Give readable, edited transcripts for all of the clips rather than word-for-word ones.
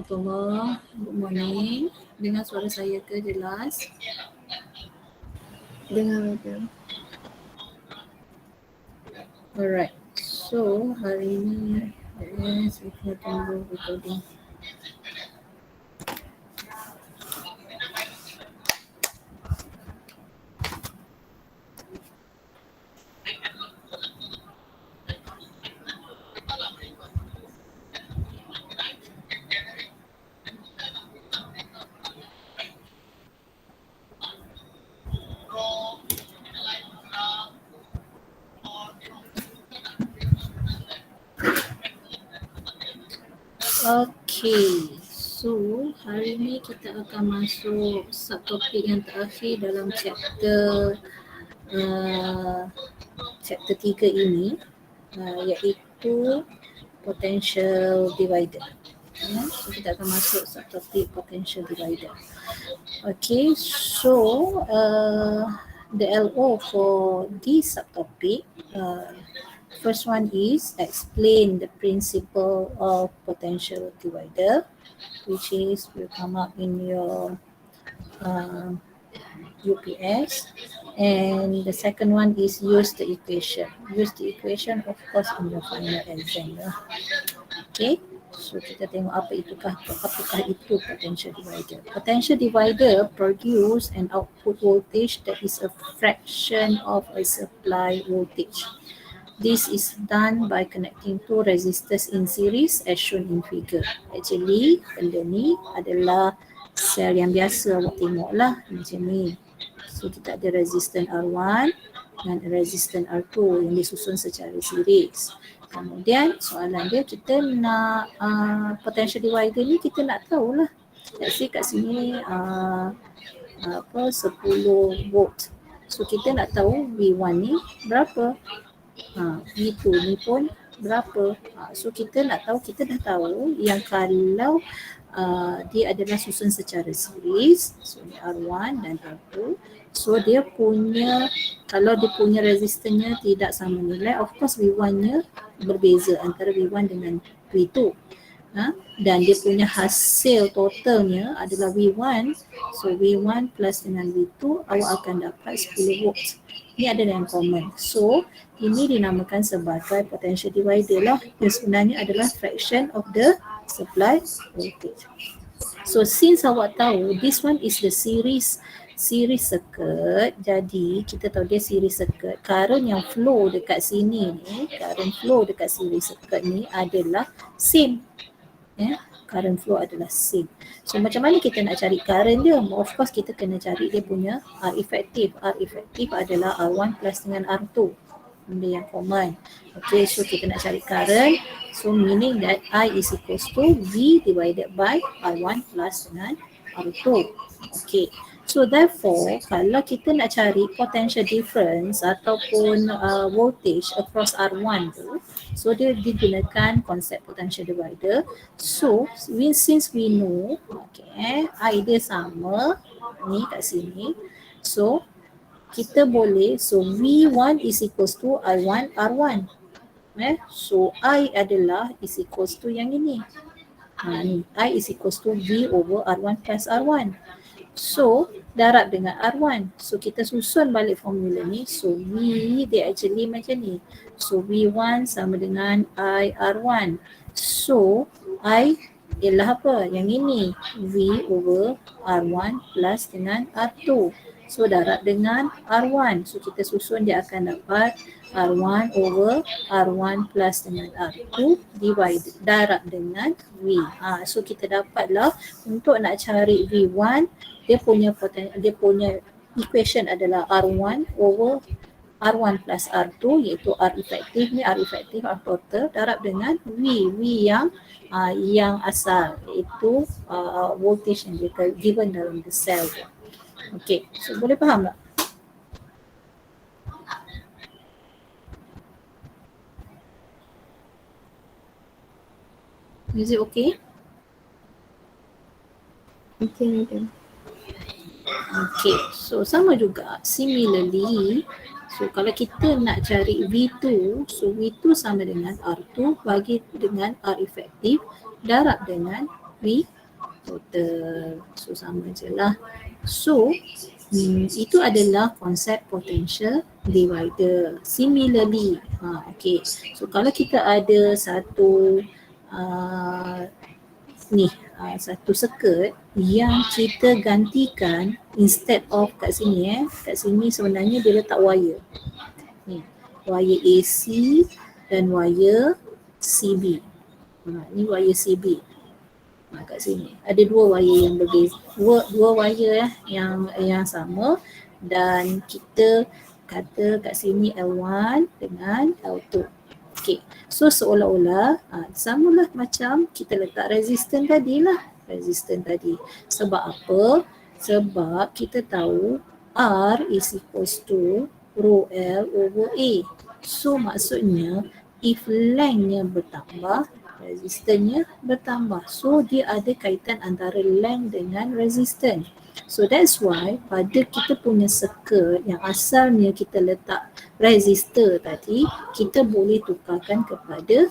semua. Good morning. Dengar suara saya ke jelas? Dengar je. Alright. So, hari ini, yes, we can tunggu recording. Okay, so hari ini kita akan masuk subtopik yang terakhir dalam chapter 3 ini, iaitu potential divider. Ya, so kita akan masuk subtopik potential divider. Okay, so the LO for this subtopic, first one is explain the principle of potential divider, which is will come up in your UPS. And the second one is use the equation. Use the equation, of course, in your final exam. Okay, so kita tengok apakah itu potential divider. Potential divider produce an output voltage that is a fraction of a supply voltage. This is done by connecting two resistors in series as shown in figure. Actually, benda ni adalah sel yang biasa awak tengok lah macam ni. So kita ada resistor R1 dan resistor R2 yang disusun secara series. Kemudian soalan dia, kita nak potential divider ni kita nak tahulah. Let's say kat sini 10 volt. So kita nak tahu V1 ni berapa. V2 ni pun berapa. So kita nak tahu, kita dah tahu yang kalau dia adalah susun secara series, so R1 dan R2, so dia punya, kalau dia punya resistornya tidak sama nilai, of course V1-nya berbeza antara V1 dengan V2. Dan dia punya hasil totalnya adalah V1, so V1 plus dengan V2 awak akan dapat 10 volt. Ini adalah yang common. So ini dinamakan sebagai potential divider lah, yang sebenarnya adalah fraction of the supply voltage. So since awak tahu this one is the series circuit, jadi kita tahu dia series circuit, current yang flow dekat sini ni, current flow dekat series circuit ni adalah same. Current flow adalah same. So macam mana kita nak cari current dia? Of course kita kena cari dia punya R effective. R effective adalah R1 plus dengan R2. Benda yang common. Okay, so kita nak cari current. So meaning that I is equals to V divided by R1 plus dengan R2. Okay. So therefore, kalau kita nak cari potential difference ataupun voltage across R1 tu, so dia digunakan konsep potential divider. So since we know, okay, I dia sama ni kat sini. So kita boleh, so V1 is equals to I1 R1. So I adalah is equals to yang ini. Ni I is equals to V over R1 plus R1. So darab dengan R1. So kita susun balik formula ni. So V dia actually macam ni. So V1 sama dengan I R1. So I ialah apa? Yang ini V over R1 plus dengan R2. So darab dengan R1. So kita susun dia akan dapat R1 over R1 plus dengan R2 divided darab dengan V. So kita dapatlah untuk nak cari V1, dia punya equation adalah R1 over R1 plus R2, iaitu R effective ni, R effective R total darab dengan V yang asal, iaitu voltage yang dia given dalam the cell. Okay, so boleh faham tak? Is it okay? Okay. Okay, so sama juga, similarly, so kalau kita nak cari V2, so V2 sama dengan R2 bagi dengan R effective darab dengan V total. So sama je lah. So itu adalah konsep potential divider. Similarly, okay. So kalau kita ada satu satu circuit yang kita gantikan instead of kat sini kat sini sebenarnya dia letak wire. Ni, wire AC dan wire CB. Ni wire CB. Kat sini ada dua wire yang berbeza, dua wire yang sama, dan kita kata kat sini L1 dengan L2. Okay, so seolah-olah samalah macam kita letak resistor tadi lah. Resistor tadi. Sebab apa? Sebab kita tahu R is equals to rho L over A. So maksudnya if lengthnya bertambah, resistance bertambah. So dia ada kaitan antara length dengan resistance. So that's why pada kita punya circuit yang asalnya kita letak resistor tadi, kita boleh tukarkan kepada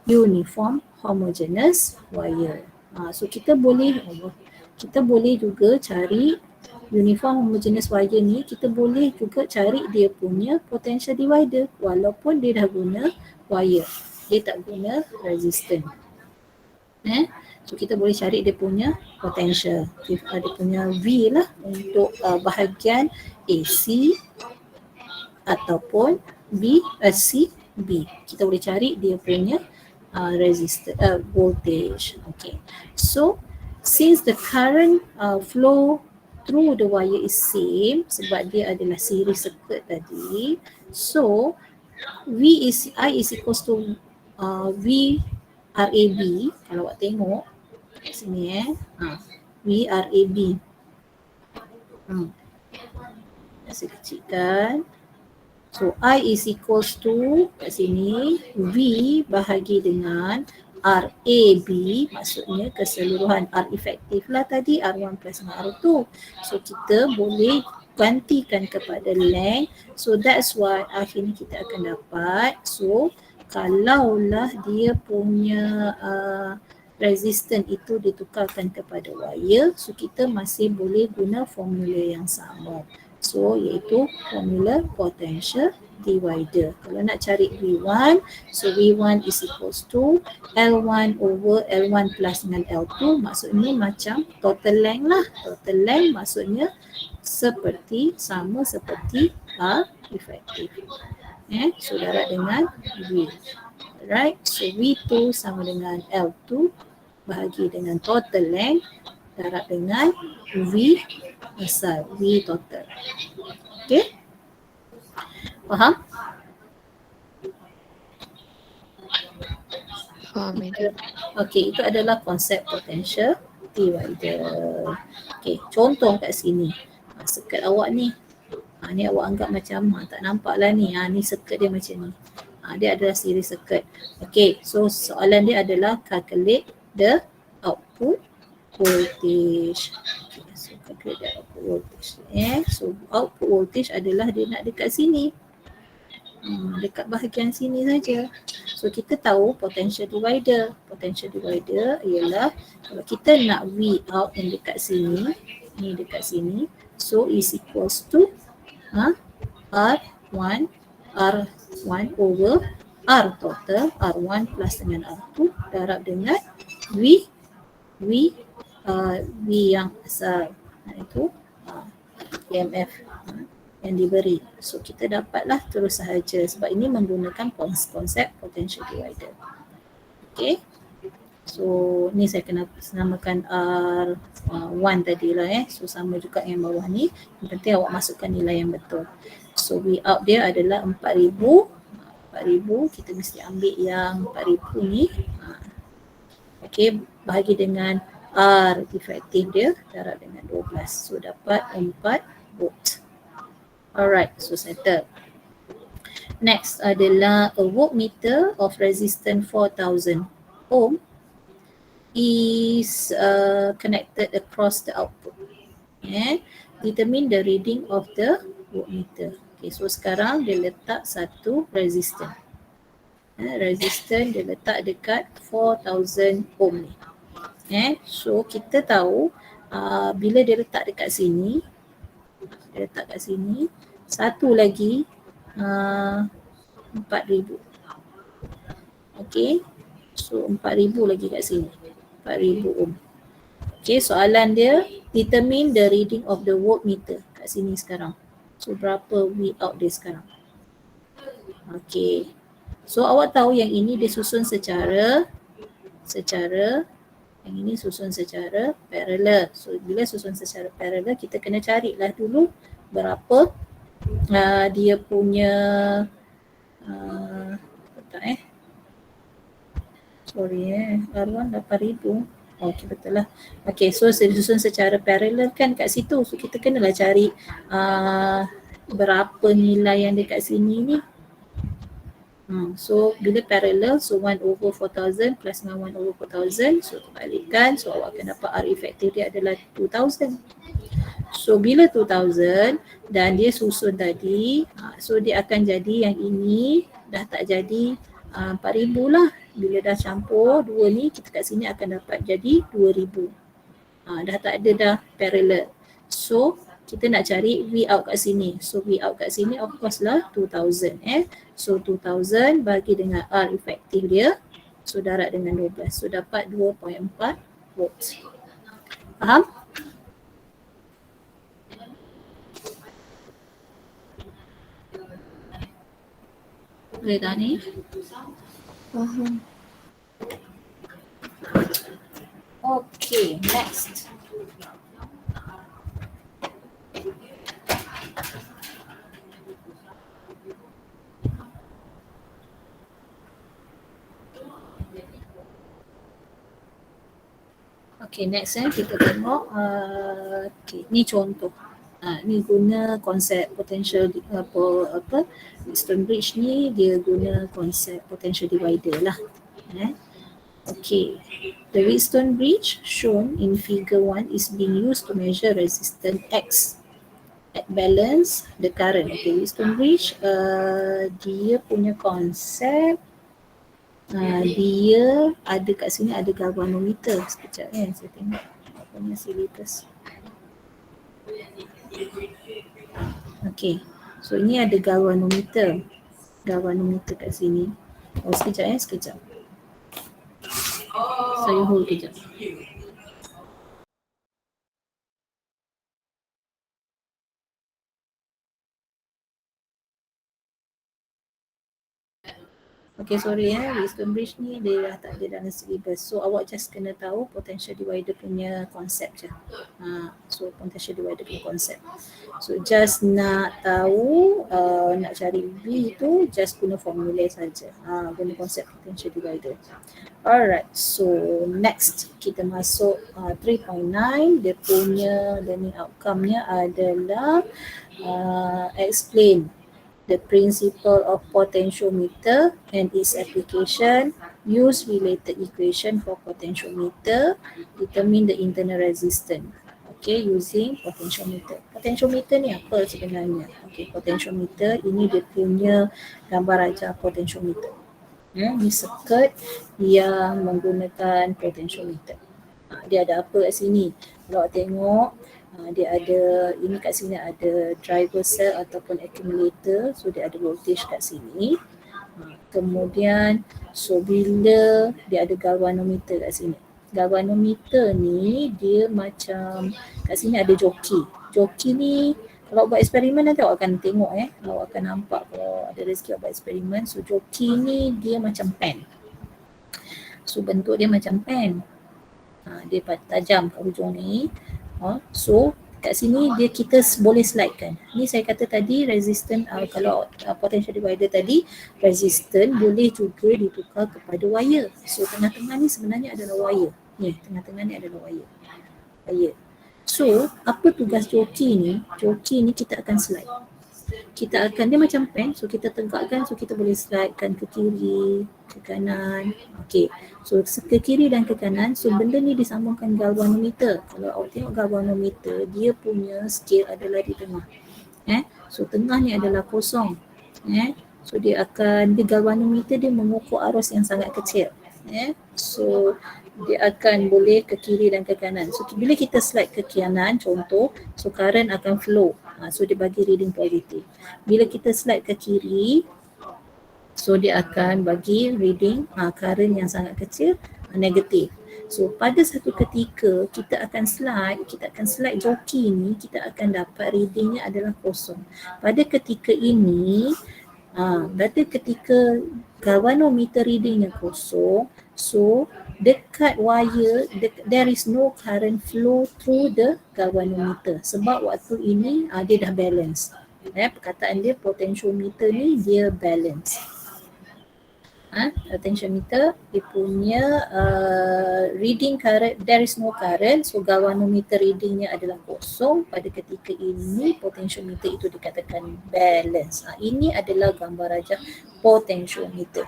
uniform homogeneous wire. So kita boleh juga cari uniform homogeneous wire ni, kita boleh juga cari dia punya potential divider walaupun dia dah guna wire. Dia tak guna resistance. So kita boleh cari dia punya potential. Dia punya V lah untuk bahagian AC ataupun CB. Kita boleh cari dia punya voltage. Okay. So since the current flow through the wire is same, sebab dia adalah series circuit tadi, so I is equals to V RAB. Kalau awak tengok kat sini V RAB. Saya kecilkan. So I is equals to kat sini V bahagi dengan RAB, maksudnya keseluruhan R efektif lah tadi, R1 plus R2. So kita boleh gantikan kepada length. So that's why akhirnya kita akan dapat, so kalaulah dia punya resistance itu ditukarkan kepada wire, so kita masih boleh guna formula yang sama. So iaitu formula potential divider. Kalau nak cari V1, so V1 is equals to L1 over L1 plus dengan L2, maksudnya macam total length lah. Total length maksudnya sama seperti R efektif. So darab dengan V. Alright, so V2 sama dengan L2 bahagi dengan total length darab dengan V asal, V total. Okay? Faham? Faham, Madam. Okay, itu adalah konsep potential divider. Okay, contoh kat sini. Circuit awak ni. Ni awak anggap macam tak nampak lah ni. Ni circuit dia macam ni. Dia adalah series circuit. Okay, so soalan dia adalah calculate the output voltage. Okay, so calculate the output voltage. So output voltage adalah dia nak dekat sini. Dekat bahagian sini saja. So kita tahu potential divider. Potential divider ialah kalau kita nak V out yang dekat sini, ni dekat sini, so is equals to R1 over R total, R1 plus dengan R2 darab dengan V yang asal, iaitu EMF yang diberi. So kita dapatlah terus sahaja sebab ini menggunakan konsep potential divider. Okay. So ni saya kena namakan R1 tadi lah So sama juga yang bawah ni. Yang penting awak masukkan nilai yang betul. So V out dia adalah 4,000. 4,000 kita mesti ambil yang 4,000 ni. Okay, bahagi dengan R efektif dia darab dengan 12. So dapat 4 volt. Alright, so settle. Next adalah a voltmeter of resistance 4,000 ohm is connected across the output. Determine the reading of the voltmeter. Okay, so sekarang dia letak satu resistance. Resistance dia letak dekat 4,000 ohm ni. So kita tahu bila dia letak dekat sini, satu lagi 4,000. Okay, so 4,000 lagi kat sini, 4,000 ohm. Okay, soalan dia determine the reading of the voltmeter kat sini sekarang. So berapa V out dia sekarang? Okay, so awak tahu yang ini dia susun secara yang ini susun secara parallel. So bila susun secara parallel, kita kena carilah dulu berapa dia punya R1 8,000. Okey, betul lah. Okey, so disusun secara parallel kan kat situ. So kita kenalah cari berapa nilai yang dekat sini ni. So bila parallel, so 1/4000 plus dengan 1/4000, so terbalikkan, so awak akan dapat R effective dia adalah 2000. So bila 2000 dan dia susun tadi, so dia akan jadi yang ini dah tak jadi 4,000 lah. Bila dah campur dua ni, kita kat sini akan dapat jadi 2,000. Dah tak ada dah parallel. So kita nak cari V out kat sini. So V out kat sini of course lah 2000. So 2000 bagi dengan R efektif dia, so darab dengan 12. So dapat 2.4 volt. Faham? Boleh tak ni? Faham. Okay, next. Okay, next kita tengok ni contoh. Ni guna konsep potential Wheatstone bridge ni dia guna konsep potential divider lah. Okay, the Wheatstone bridge shown in figure 1 is being used to measure resistance X at balance the current. Okay, Wheatstone bridge dia punya konsep dia ada kat sini ada galvanometer. Sekejap saya tengok apa punya syllabus. Okay, so ini ada galvanometer kat sini. Sekejap. Saya hold kejap. Okay, sorry Wheatstone bridge ni dia dah tak ada dalam syllabus. So awak just kena tahu potential divider punya konsep je. So potential divider punya konsep. So just nak tahu nak cari V tu just guna formula saja. Guna konsep potential divider. Alright, so next kita masuk 3.9. Dia punya learning outcome-nya adalah explain the principle of potentiometer and its application, use related equation for potentiometer, determine the internal resistance. Okay, using potentiometer. Potentiometer ni apa sebenarnya? Okay, potentiometer ini dia punya gambar ajar potentiometer. Ni circuit yang menggunakan potentiometer. Dia ada apa kat sini? Kalau awak tengok, dia ada, ini kat sini ada driver cell ataupun accumulator. So dia ada voltage kat sini. Kemudian so bila dia ada galvanometer kat sini. Galvanometer ni dia macam kat sini ada joki. Joki ni kalau buat eksperimen nanti awak akan tengok awak akan nampak kalau ada rezeki awak buat eksperimen. So joki ni dia macam pen. So bentuk dia macam pen. Dia tajam kat hujung ni. So kat sini dia kita boleh slidekan. Ni saya kata tadi resistance kalau potential divider tadi resistance boleh juga ditukar kepada wire. So tengah-tengah ni sebenarnya adalah wire. Ni tengah-tengah ni adalah wire. So apa tugas joki ni? Joki ni kita akan slide. Dia macam pen, so kita tegakkan, so kita boleh slidekan ke kiri, ke kanan. Okay, so ke kiri dan ke kanan, so benda ni disambungkan galvanometer. Kalau awak tengok galvanometer, dia punya scale adalah di tengah. So tengah ni adalah kosong. So dia galvanometer dia mengukur arus yang sangat kecil. So dia akan boleh ke kiri dan ke kanan. So bila kita slide ke kanan contoh, so current akan flow. So dia bagi reading positif. Bila kita slide ke kiri, so dia akan bagi reading current yang sangat kecil, negatif. So pada satu ketika kita akan slide joki ni, kita akan dapat readingnya adalah kosong. Pada ketika ini, pada ketika galvanometer readingnya kosong, so dekat wire, there is no current flow through the galvanometer. Sebab waktu ini dia dah balance. Perkataan dia potentiometer ni dia balance. Potentiometer dia punya reading current, there is no current, so galvanometer readingnya adalah kosong. Pada ketika ini potentiometer itu dikatakan balance. Ini adalah gambar rajah potentiometer.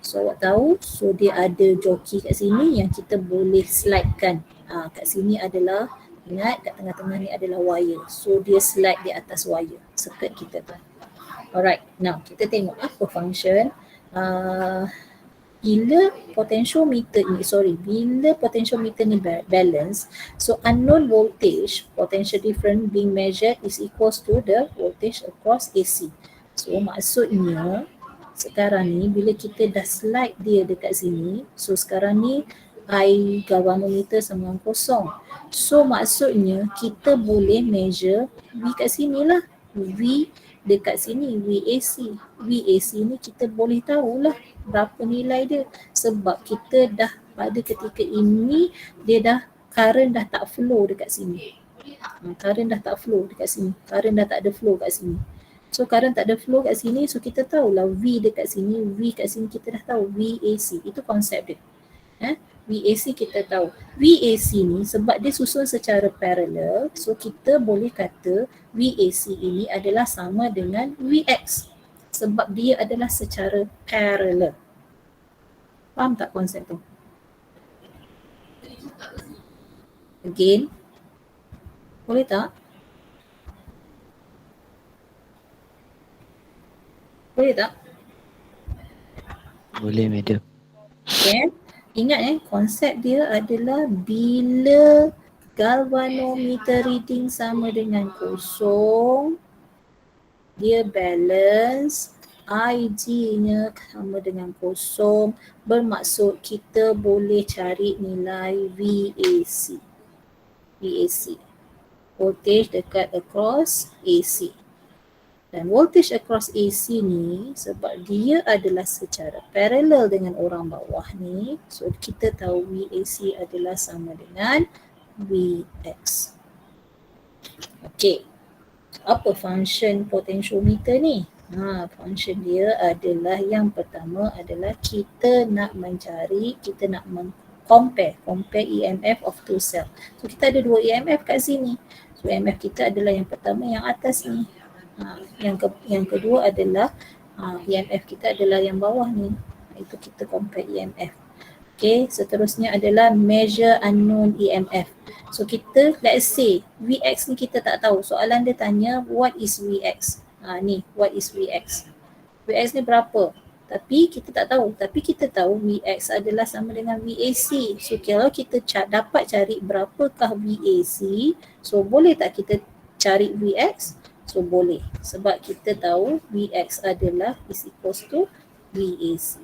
So awak tahu, so dia ada joki kat sini yang kita boleh slidekan. Kat sini adalah, ingat kat tengah-tengah ni adalah wire, so dia slide di atas wire, circuit kita tu. Alright, now kita tengok apa function bila potentiometer ni balance, so unknown voltage, potential difference being measured is equals to the voltage across AC. So maksudnya sekarang ni bila kita dah slide dia dekat sini, so sekarang ni I galvanometer sama dengan kosong. So maksudnya kita boleh measure V kat sini lah, V dekat sini, VAC. VAC ni kita boleh tahulah berapa nilai dia, sebab kita dah pada ketika ini dia dah current dah tak flow dekat sini. Current dah tak flow dekat sini, current dah tak ada flow kat sini. So current tak ada flow kat sini, so kita tahulah V dekat sini, V kat sini kita dah tahu VAC. Itu konsep dia. VAC kita tahu. VAC ni sebab dia susun secara parallel, so kita boleh kata VAC ini adalah sama dengan VX sebab dia adalah secara parallel. Faham tak konsep tu? Again, boleh tak? Boleh tak? Boleh, madam. Okay. Ingat konsep dia adalah bila galvanometer reading sama dengan kosong, dia balance, IG-nya sama dengan kosong, bermaksud kita boleh cari nilai VAC. VAC, voltage dekat across AC. Dan voltage across AC ni sebab dia adalah secara parallel dengan orang bawah ni, so kita tahu VAC adalah sama dengan VX. Okay, apa function potentiometer ni? Function dia adalah yang pertama adalah kita nak mencari, kita nak compare EMF of two cell. So kita ada dua EMF kat sini. So EMF kita adalah yang pertama yang atas ni. Yang kedua adalah EMF kita adalah yang bawah ni. Itu kita compare EMF. Okay, seterusnya adalah measure unknown EMF. So kita, let's say VX ni kita tak tahu. Soalan dia tanya what is VX? Ni, what is VX? VX ni berapa? Tapi kita tak tahu. Tapi kita tahu VX adalah sama dengan VAC. So kalau kita dapat cari berapakah VAC, so boleh tak kita cari VX? So boleh, sebab kita tahu VX adalah is equals to VAC.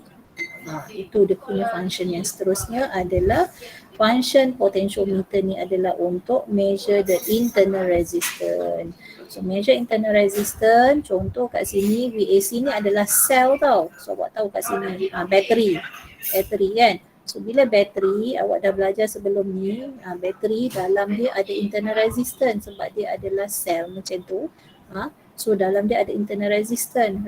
Itu dia punya function. Yang seterusnya adalah function potentiometer ni adalah untuk measure the internal resistance. So measure internal resistance, contoh kat sini VAC ni adalah cell tau. So awak tahu kat sini bateri kan. So bila bateri, awak dah belajar sebelum ni, bateri dalam dia ada internal resistance sebab dia adalah cell macam tu. So dalam dia ada internal resistance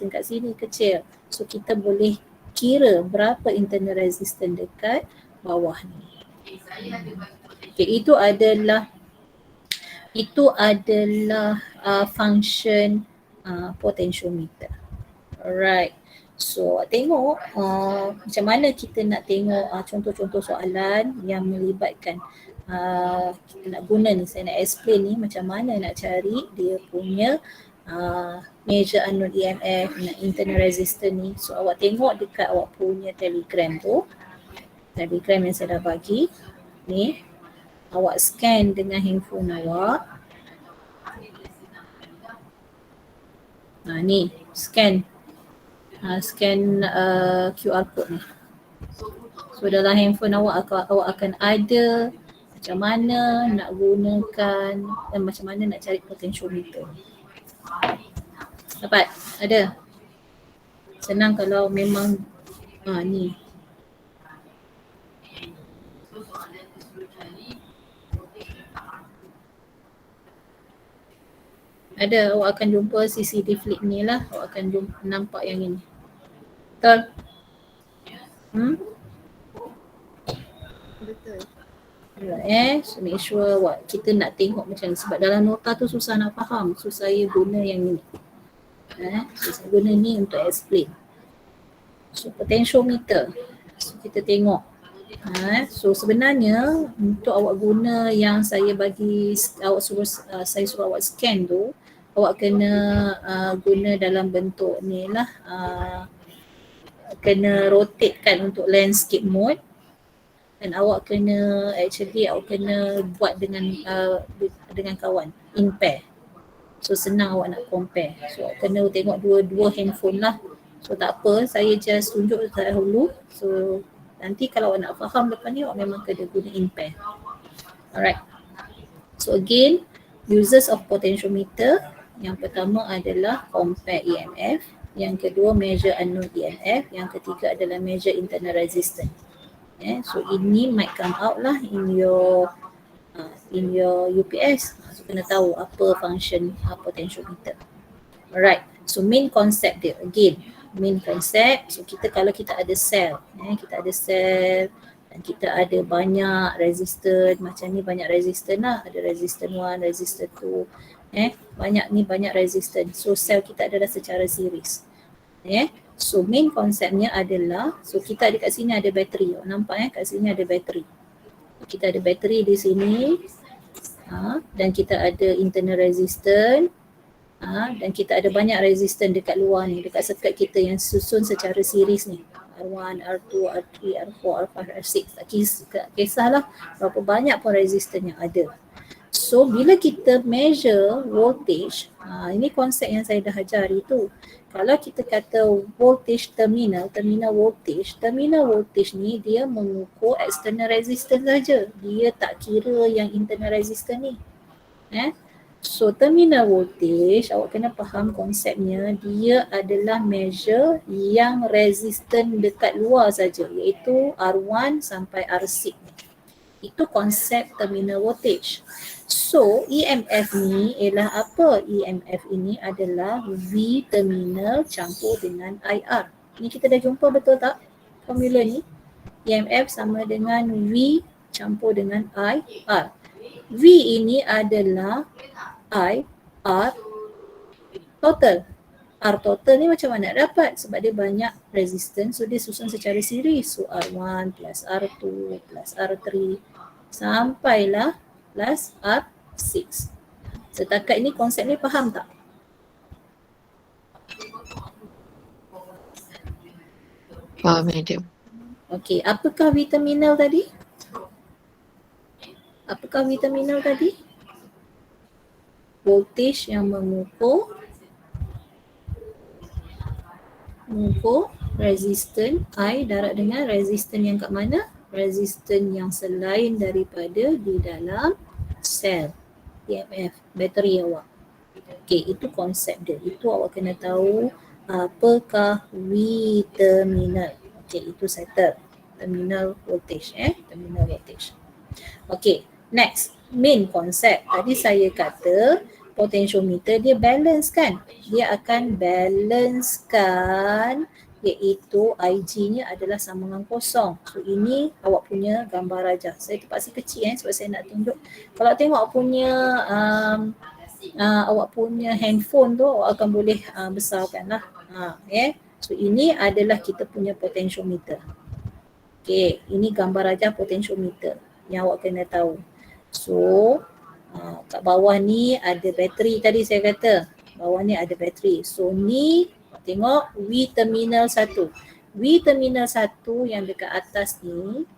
kat sini kecil. So kita boleh kira berapa internal resistance dekat bawah ni. Okay, itu adalah function potentiometer. Alright. So tengok macam mana kita nak tengok contoh-contoh soalan yang melibatkan kita nak guna ni, saya nak explain ni macam mana nak cari dia punya measure unknown EMF, nak internal resistance ni. So awak tengok dekat awak punya telegram tu. Diagram yang saya dah bagi ni, awak scan dengan handphone awak. Ni scan scan QR code ni. So dalam handphone awak akan ada macam mana nak gunakan dan macam mana nak cari potentiometer. Dapat? Ada? Senang kalau memang ni. Ada, awak akan jumpa CCD flip ni lah, awak akan nampak yang ini. Betul? Betul. Alright, so make sure kita nak tengok macam ni sebab dalam nota tu susah nak faham. So saya guna yang ni. So saya guna ni untuk explain. So potentiometer. So kita tengok. So sebenarnya untuk awak guna yang saya bagi, saya suruh awak scan tu, awak kena guna dalam bentuk ni lah, kena rotate kan untuk landscape mode, dan awak kena buat dengan kawan in pair. So senang awak nak compare. So awak kena tengok dua handphone lah. So tak apa, saya just tunjuk dahulu. So nanti kalau awak nak faham lepas ni, awak memang kena guna in pair. Alright. So again, uses of potentiometer. Yang pertama adalah compare EMF. Yang kedua measure unknown EMF. Yang ketiga adalah measure internal resistance. So ini might come out lah in your UPS. So kena tahu apa function potentiometer. Alright. So main concept dia again. Main concept, so kalau kita ada sel, kita ada sel dan kita ada banyak resistor, macam ni banyak resistor lah, ada resistor 1, resistor 2, banyak resistor. So sel kita adalah secara series. So main konsepnya adalah, so kita ada kat sini ada bateri, nampak kat sini ada bateri. Kita ada bateri di sini, dan kita ada internal resistance. Dan kita ada banyak resisten dekat luar ni, dekat circuit kita yang susun secara series ni, R1, R2, R3, R4, R5, R6, tak kisahlah berapa banyak pun resisten yang ada. So bila kita measure voltage, ini konsep yang saya dah ajar hari tu. Kalau kita kata voltage terminal voltage ni dia mengukur external resistance saja, dia tak kira yang internal resistance ni. So terminal voltage, awak kena faham konsepnya, dia adalah measure yang resistant dekat luar saja, iaitu R1 sampai R6. Itu konsep terminal voltage. So EMF ni ialah apa? EMF ini adalah V terminal campur dengan IR. Ni kita dah jumpa betul tak formula ni? EMF sama dengan V campur dengan IR. V ini adalah I, R, total. R total ni macam mana nak dapat? Sebab dia banyak resistance, so dia susun secara series. So R1 plus R2 plus R3 sampailah plus R6. Setakat ini konsep ni faham tak? Faham, madam. Okey, apakah V terminal tadi? Apakah V terminal tadi? Voltage yang mengukur resisten I darab dengan resisten yang kat mana? Resisten yang selain daripada di dalam sel EMF, bateri awak. Okey, itu konsep dia. Itu awak kena tahu apakah V terminal. Okey, itu settle. Terminal voltage, terminal voltage. Okey, next. Main konsep. Tadi saya kata potentiometer dia balance kan? Dia akan balancekan, iaitu IG-nya adalah sama dengan kosong. So ini awak punya gambar rajah. Saya terpaksa kecil sebab saya nak tunjuk. Kalau tengok awak punya handphone tu, awak akan boleh besarkan lah. So ini adalah kita punya potentiometer. Okay, ini gambar rajah potentiometer yang awak kena tahu. So kat bawah ni ada bateri tadi saya kata. Bawah ni ada bateri. So ni tengok V terminal 1. V terminal 1 yang dekat atas ni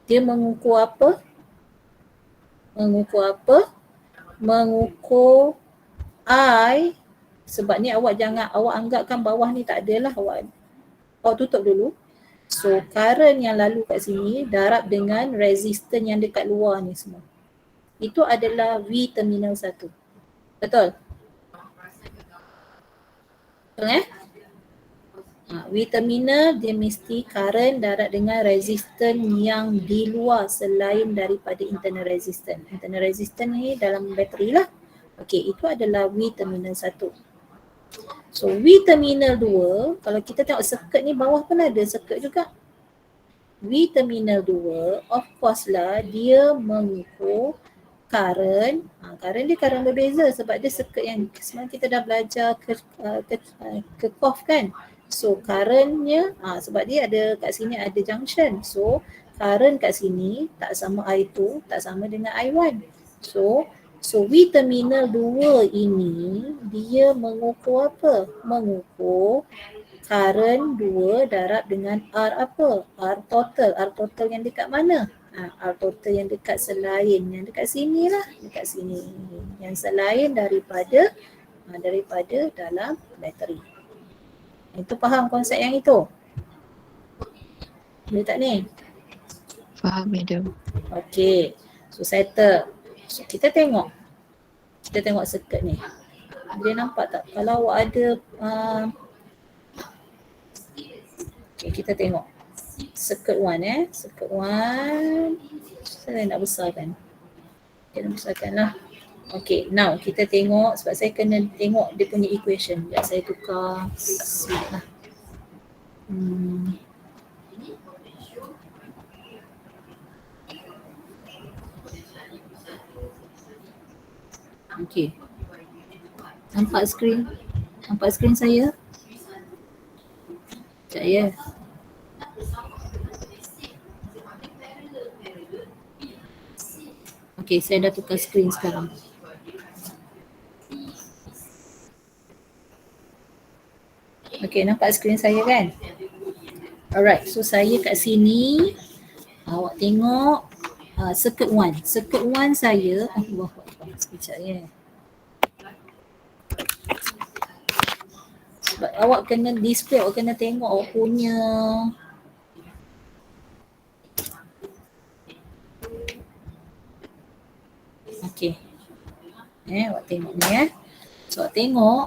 Dia mengukur apa? Mengukur apa? Mengukur I. Sebab ni awak anggapkan bawah ni tak adalah, awak tutup dulu. So current yang lalu kat sini darab dengan resistance yang dekat luar ni semua. Itu adalah V terminal 1. Betul? Betul V terminal dia mesti current darab dengan resistance yang di luar selain daripada internal resistance. Internal resistance ni dalam bateri lah. Okey, itu adalah V terminal 1. So V terminal 2, kalau kita tengok circuit ni bawah pun ada circuit juga. V terminal 2 of course lah dia mengukur current. Current dia current berbeza sebab dia circuit yang sebenarnya kita dah belajar ke Kirchhoff kan. So currentnya sebab dia ada kat sini ada junction. So current kat sini tak sama I2, tak sama dengan I1. So V terminal 2 ini dia mengukur apa? Mengukur current 2 darab dengan R apa? R total. R total yang dekat mana? R total yang dekat selain, yang dekat sini lah, dekat sini. Yang selain daripada dalam bateri. Itu faham konsep yang itu? Boleh tak ni? Faham, Madam. Okey. So settle. So kita tengok circuit ni. Boleh nampak tak? Kalau awak ada okay, kita tengok circuit 1 circuit 1 saya nak besarkan. Kita nak besarkan lah. Okay, now kita tengok sebab saya kena tengok dia punya equation. Sekejap saya tukar sheet lah. Okay. Nampak skrin? Nampak skrin saya? Sekejap ya. Okay, saya dah tukar skrin sekarang. Okay, nampak skrin saya kan? Alright, so saya kat sini. Awak tengok circuit 1. Circuit 1 saya, sekejap ya. Sebab awak kena display, awak kena tengok awak punya okay. Awak tengok ni So awak tengok,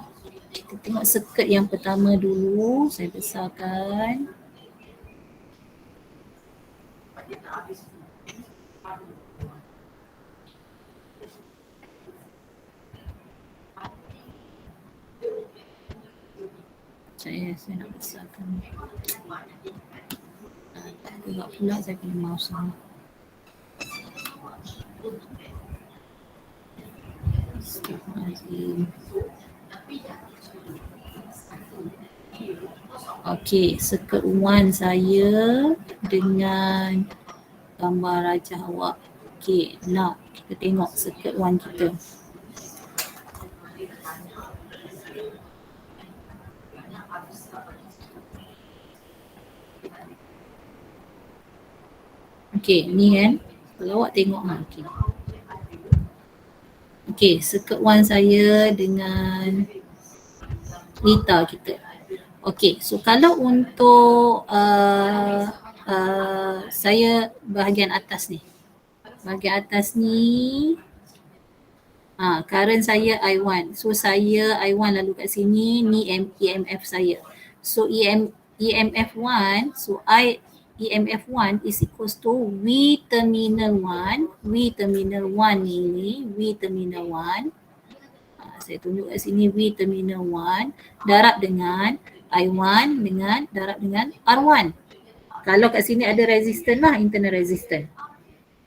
kita tengok circuit yang pertama dulu. Saya besarkan. Saya nak besarkan. Tak juga pula saya punya mouse ni. Okey, circuit 1 saya dengan gambar rajah awak. Okey, now kita tengok circuit 1 kita. Okey, ni kan. Kalau awak tengok okey. Okey, circuit 1 saya dengan Lita kita. Okey, so kalau untuk saya bahagian atas ni. Bahagian atas ni current saya I1. So saya I1 lalu kat sini, ni EMF saya. So EMF 1, so EMF 1 is equals to V terminal 1. V terminal 1 ni, V terminal 1. Saya tunjuk kat sini V terminal 1 darab dengan I1 dengan darab dengan R1. Kalau kat sini ada resistance lah, internal resistance.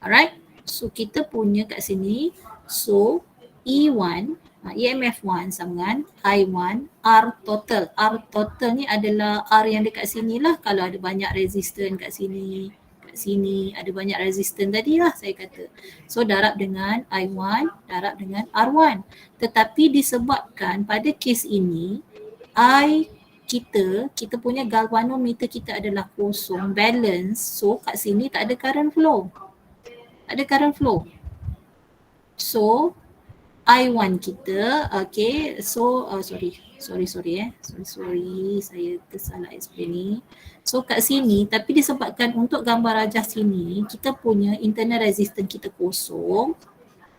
Alright, so kita punya kat sini, so E1, EMF 1 sama dengan I1 R total. R total ni adalah R yang dekat sini lah. Kalau ada banyak resistance kat sini ada banyak resistance tadi lah saya kata. So darab dengan I1 darab dengan R1. Tetapi disebabkan pada kes ini kita punya galvanometer kita adalah kosong, balance. So kat sini tak ada current flow. Tak ada current flow. So I1 kita, okay, so sorry, saya tersalah explain ni. So kat sini, tapi disebabkan untuk gambar rajah sini, kita punya internal resistance kita kosong.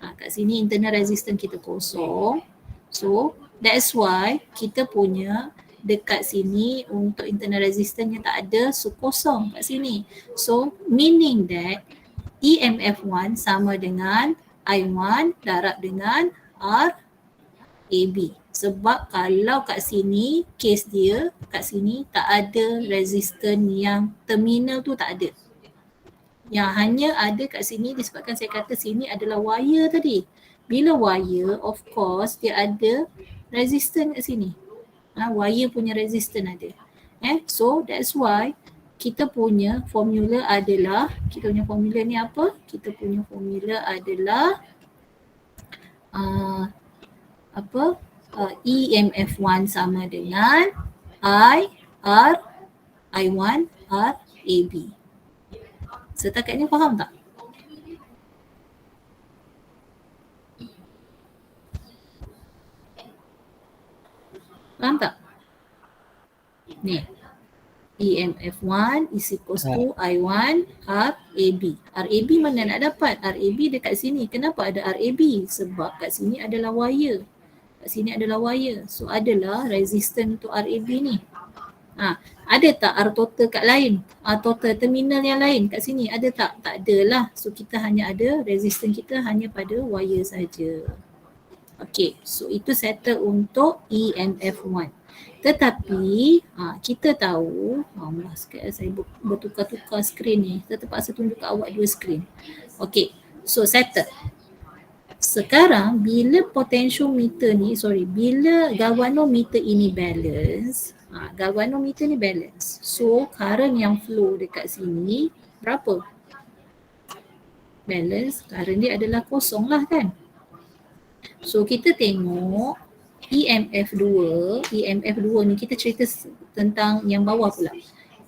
Kat sini internal resistance kita kosong. So that's why kita punya dekat sini untuk internal resistance nya tak ada, so kosong kat sini. So meaning that EMF1 sama dengan I1 darab dengan RAB. Sebab kalau kat sini, case dia kat sini tak ada resistance yang terminal tu tak ada. Yang hanya ada kat sini disebabkan saya kata sini adalah wire tadi. Bila wire, of course dia ada resistance kat sini. Wire punya resistance ada. So that's why kita punya formula adalah, kita punya formula ni apa? Kita punya formula adalah EMF1 sama dengan I1 RAB. Setakat ni faham tak? Faham tak? Ni. EMF1 is equals to I1 RAB. RAB mana nak dapat? RAB dekat sini. Kenapa ada RAB? Sebab kat sini adalah wire. Kat sini adalah wire. So adalah resistance untuk RAB ni. Ada tak R total kat lain? R total terminal yang lain kat sini ada tak? Tak ada lah. So kita hanya ada resistance kita hanya pada wire saja. Okay, so itu settle untuk EMF1. Tetapi kita tahu, sekarang saya bertukar-tukar skrin ni. Saya terpaksa tunjuk kat awak dua skrin. Okay, so settle. Sekarang bila bila galvanometer ini balance, galvanometer ni balance. So current yang flow dekat sini berapa? Balance, current dia adalah kosong lah kan. So kita tengok EMF2 ni kita cerita tentang yang bawah pula.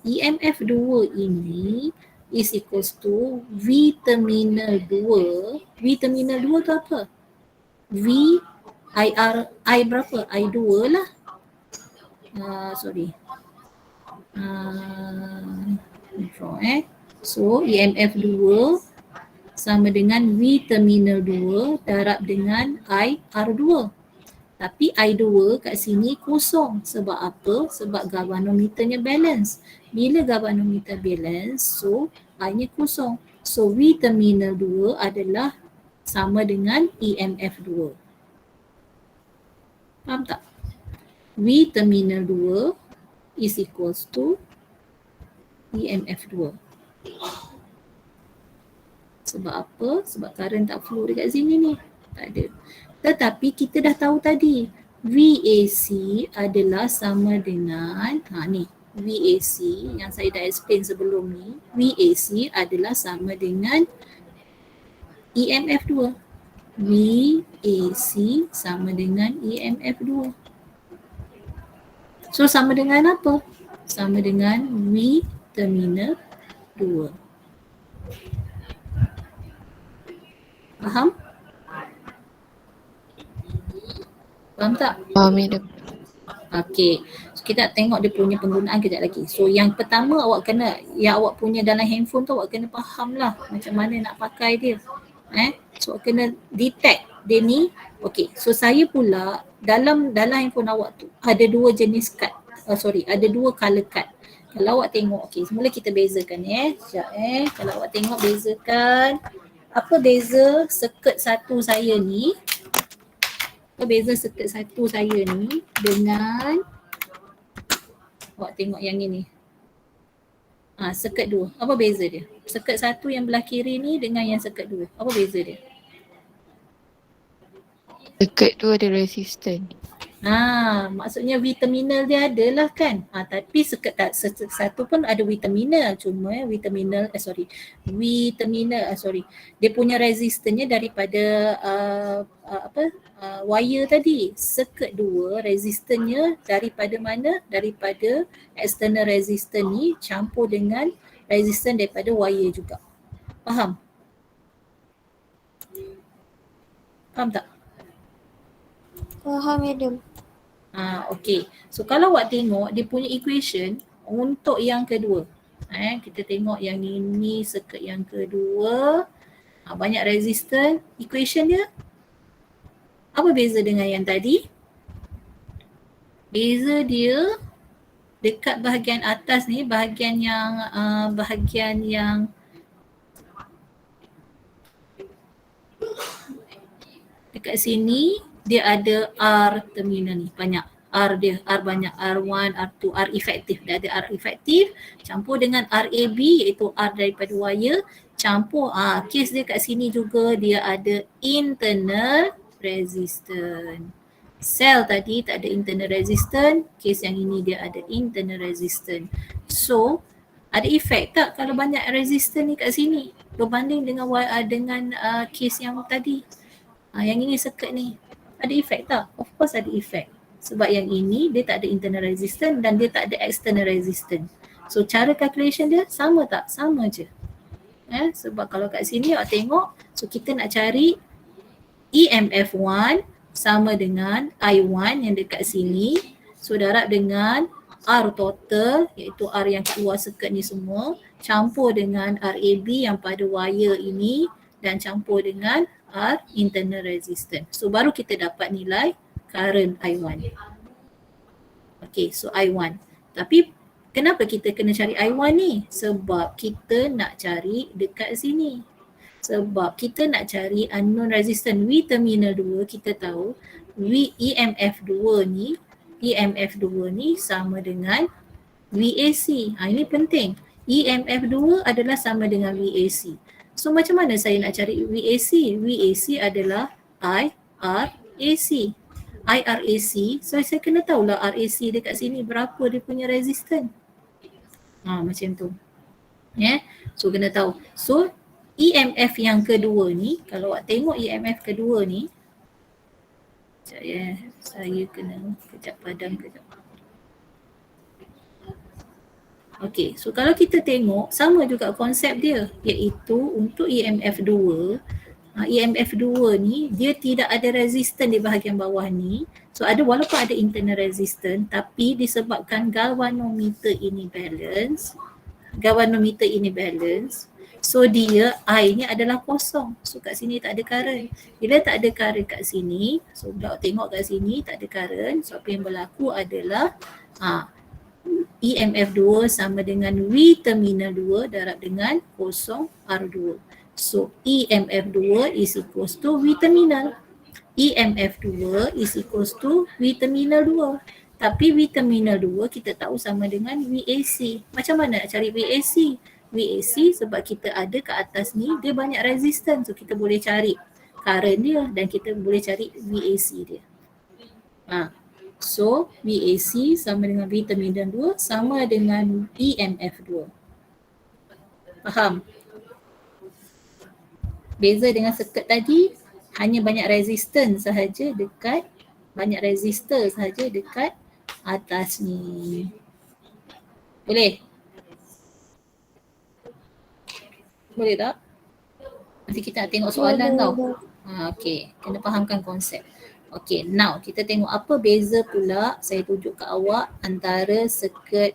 EMF2 ini is equals to V terminal 2. V terminal 2 tu apa? V I berapa? I2 lah. So EMF2 sama dengan V terminal 2 darab dengan IR2. Tapi I2 kat sini kosong. Sebab apa? Sebab galvanometernya balance. Bila galvanometer balance, so I-nya kosong. So V terminal 2 adalah sama dengan EMF2. Faham tak? V terminal 2 is equals to EMF2. Sebab apa? Sebab current tak flow dekat sini ni. Tak ada. Tetapi kita dah tahu tadi VAC adalah sama dengan VAC yang saya dah explain sebelum ni. VAC adalah sama dengan EMF2. VAC sama dengan EMF2. So sama dengan apa? Sama dengan V terminal 2. Faham? Faham tak? Faham, madam. Okay. So kita tengok dia punya penggunaan kejap lagi. So yang pertama yang awak punya dalam handphone tu awak kena faham lah macam mana nak pakai dia. So awak kena detect dia ni. Okay. So saya pula dalam handphone awak tu ada dua jenis kad. Ada dua color card. Kalau awak tengok, okay, semula kita bezakan sekejap Kalau awak tengok bezakan apa beza circuit satu saya ni, dengan awak tengok yang ini. Circuit 2. Apa beza dia? Circuit 1 yang belah kiri ni dengan yang circuit 2. Apa beza dia? Dekat tu ada resistan. Maksudnya vitaminal dia adalah kan. Tapi satu pun ada vitaminal, cuma vitaminal dia punya resistannya daripada wire tadi. Circuit 2 resistannya daripada mana? Daripada external resistor ni campur dengan resistan daripada wire juga. Faham? Faham tak? Faham, madam. Okay. So kalau awak tengok dia punya equation untuk yang kedua. Kita tengok yang ini circuit yang kedua. Banyak resistor. Equation dia apa beza dengan yang tadi? Beza dia dekat bahagian atas ni, bahagian yang dekat sini dia ada R terminal ni banyak. R banyak, R1, R2, R efektif. Dia ada R efektif campur dengan RAB iaitu R daripada wire campur. Kes dia kat sini juga dia ada internal resistance. Sel tadi tak ada internal resistance, kes yang ini dia ada internal resistance. So ada efek tak kalau banyak resistance ni kat sini berbanding dengan kes yang tadi? Yang ini circuit ni ada efek tak? Of course ada efek. Sebab yang ini dia tak ada internal resistance dan dia tak ada external resistance. So cara calculation dia sama tak? Sama je. Sebab kalau kat sini awak tengok, so kita nak cari EMF1 sama dengan I1 yang dekat sini. So darab dengan R total iaitu R yang keluar circuit ni semua campur dengan RAB yang pada wire ini dan campur dengan R internal resistance. So baru kita dapat nilai current I1. Okay, so I1. Tapi kenapa kita kena cari I1 ni? Sebab kita nak cari dekat sini. Sebab kita nak cari unknown resistance V terminal 2, kita tahu EMF2 ni sama dengan VAC. Ini penting. EMF2 adalah sama dengan VAC. So macam mana saya nak cari VAC? VAC adalah IRAC. So saya kena tahulah RAC dekat sini berapa dia punya resistance. Macam tu. So kena tahu. So EMF yang kedua ni, kalau awak tengok EMF kedua ni, sekejap saya kena kejap padam kejap. Okay, so kalau kita tengok sama juga konsep dia, iaitu untuk EMF2 ni dia tidak ada resistance di bahagian bawah ni. So walaupun ada internal resistance, tapi disebabkan galvanometer ini balance, so dia I ni adalah kosong. So kat sini tak ada current. Bila tak ada current kat sini, so bila tengok kat sini tak ada current, so apa yang berlaku adalah EMF2 sama dengan V terminal 2 darab dengan kosong R2. So EMF2 is equals to V terminal. EMF2 is equals to V terminal 2. Tapi V terminal 2 kita tahu sama dengan VAC. Macam mana nak cari VAC? VAC sebab kita ada kat atas ni dia banyak resistance. So kita boleh cari current dia dan kita boleh cari VAC dia. So VAC sama dengan V terminal 2 sama dengan EMF2. Faham? Beza dengan circuit tadi hanya banyak resistance sahaja dekat atas ni. Boleh? Boleh tak? Nanti kita nak tengok soalan tau. Okay, kena fahamkan konsep. Okay, now kita tengok apa beza pula saya tunjuk ke awak antara circuit